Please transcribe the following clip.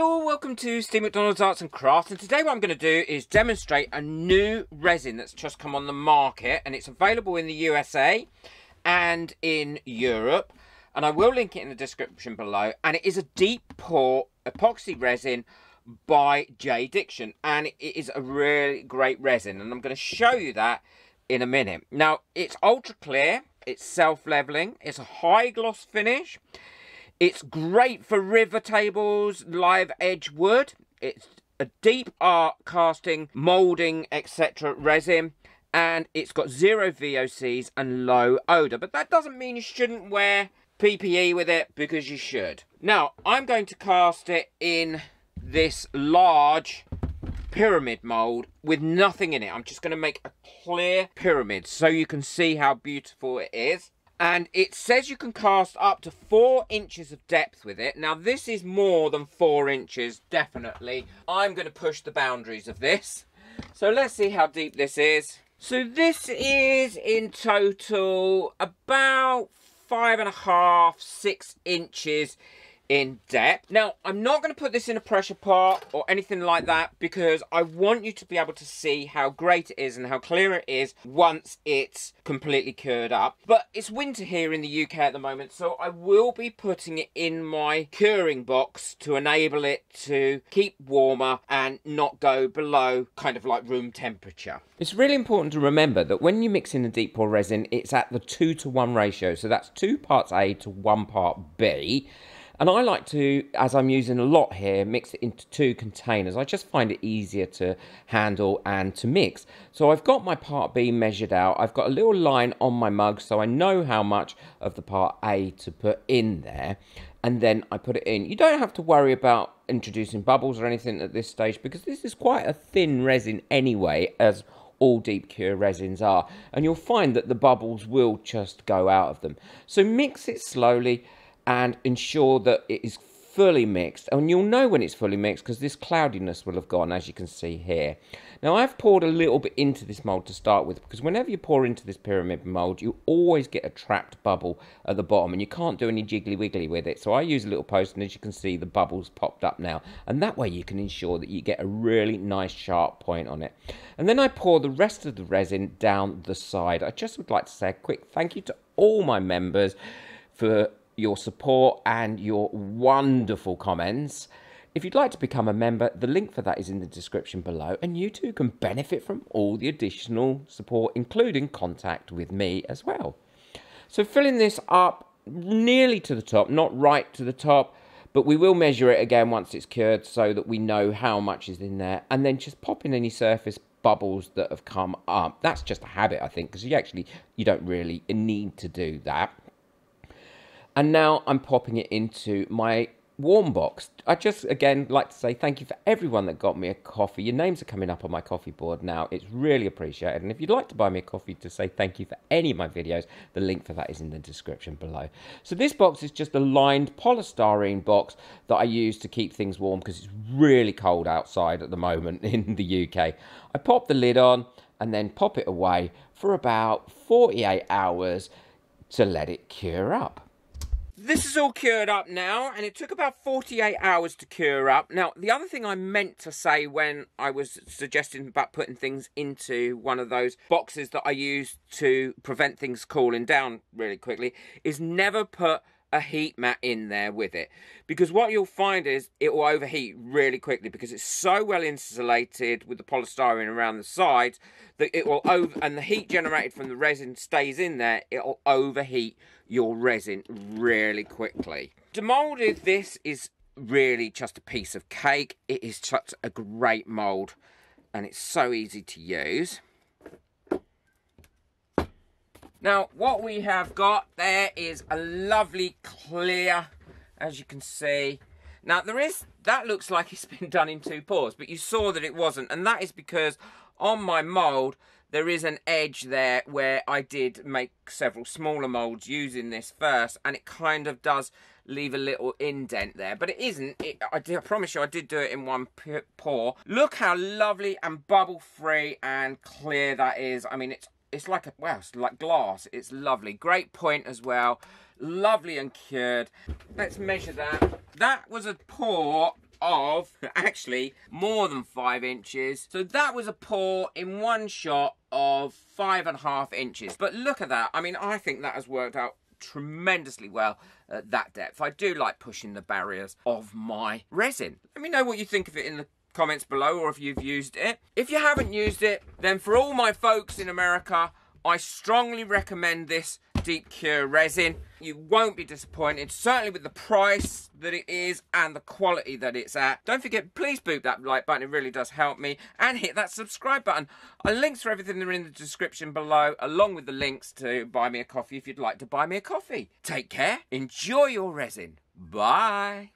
Hello, welcome to Steve McDonald's Arts and Crafts, and today what I'm going to do is demonstrate a new resin that's just come on the market, and it's available in the USA and in Europe, and I will link it in the description below. And it is a deep pour epoxy resin by J Diction, and it is a really great resin, and I'm going to show you that in a minute. Now, it's ultra clear, it's self-leveling, it's a high gloss finish. It's great for river tables, live edge wood. It's a deep art casting, moulding, etc. resin. And it's got zero VOCs and low odour. But that doesn't mean you shouldn't wear PPE with it, because you should. Now, I'm going to cast it in this large pyramid mould with nothing in it. I'm just going to make a clear pyramid so you can see how beautiful it is. And it says you can cast up to 4 inches of depth with it. Now, this is more than 4 inches, definitely. I'm going to push the boundaries of this. So let's see how deep this is. So this is in total about 5.5, 6 inches in depth. Now, I'm not going to put this in a pressure pot or anything like that, because I want you to be able to see how great it is and how clear it is once it's completely cured up. But it's winter here in the UK at the moment, so I will be putting it in my curing box to enable it to keep warmer and not go below kind of like room temperature. It's really important to remember that when you mix in a deep pour resin, it's at the 2:1 ratio. So that's 2 parts A to 1 part B. And I like to, as I'm using a lot here, mix it into 2 containers. I just find it easier to handle and to mix. So I've got my part B measured out. I've got a little line on my mug, so I know how much of the part A to put in there. And then I put it in. You don't have to worry about introducing bubbles or anything at this stage, because this is quite a thin resin anyway, as all deep cure resins are. And you'll find that the bubbles will just go out of them. So mix it slowly and ensure that it is fully mixed. And you'll know when it's fully mixed because this cloudiness will have gone, as you can see here. Now, I've poured a little bit into this mould to start with, because whenever you pour into this pyramid mould, you always get a trapped bubble at the bottom, and you can't do any jiggly wiggly with it. So I use a little post, and as you can see, the bubbles popped up now. And that way you can ensure that you get a really nice sharp point on it. And then I pour the rest of the resin down the side. I just would like to say a quick thank you to all my members for your support and your wonderful comments. If you'd like to become a member, the link for that is in the description below, and you too can benefit from all the additional support, including contact with me as well. So filling this up nearly to the top, not right to the top, but we will measure it again once it's cured so that we know how much is in there, and then just pop in any surface bubbles that have come up. That's just a habit, I think, because you don't really need to do that. And now I'm popping it into my warm box. I just, again, like to say thank you for everyone that got me a coffee. Your names are coming up on my coffee board now. It's really appreciated. And if you'd like to buy me a coffee to say thank you for any of my videos, the link for that is in the description below. So this box is just a lined polystyrene box that I use to keep things warm, because it's really cold outside at the moment in the UK. I pop the lid on and then pop it away for about 48 hours to let it cure up. This is all cured up now, and it took about 48 hours to cure up. Now, the other thing I meant to say when I was suggesting about putting things into one of those boxes that I use to prevent things cooling down really quickly is never put a heat mat in there with it, because what you'll find is it will overheat really quickly, because it's so well insulated with the polystyrene around the sides that it will and the heat generated from the resin stays in there. It'll overheat your resin really quickly. Demolded, this is really just a piece of cake. It is such a great mold, and it's so easy to use. Now, what we have got there is a lovely clear, as you can see. Now, that looks like it's been done in 2 pours, but you saw that it wasn't. And that is because on my mould, there is an edge there where I did make several smaller moulds using this first, and it kind of does leave a little indent there, but it isn't. I promise you, I did do it in 1 pour. Look how lovely and bubble-free and clear that is. I mean, it's like it's like glass. It's lovely. Great point as well. Lovely and cured. Let's measure that. That was a pour of, actually, more than 5 inches. So that was a pour in one shot of 5.5 inches. But look at that. I mean, I think that has worked out tremendously well at that depth. I do like pushing the barriers of my resin. Let me know what you think of it in the comments below, or if you've used it. If you haven't used it, then for all my folks in America, I strongly recommend this Deep Cure resin. You won't be disappointed, certainly with the price that it is and the quality that it's at. Don't forget, please boot that like button, it really does help me, and hit that subscribe button. Links for everything are in the description below, along with the links to buy me a coffee if you'd like to buy me a coffee. Take care, enjoy your resin, bye.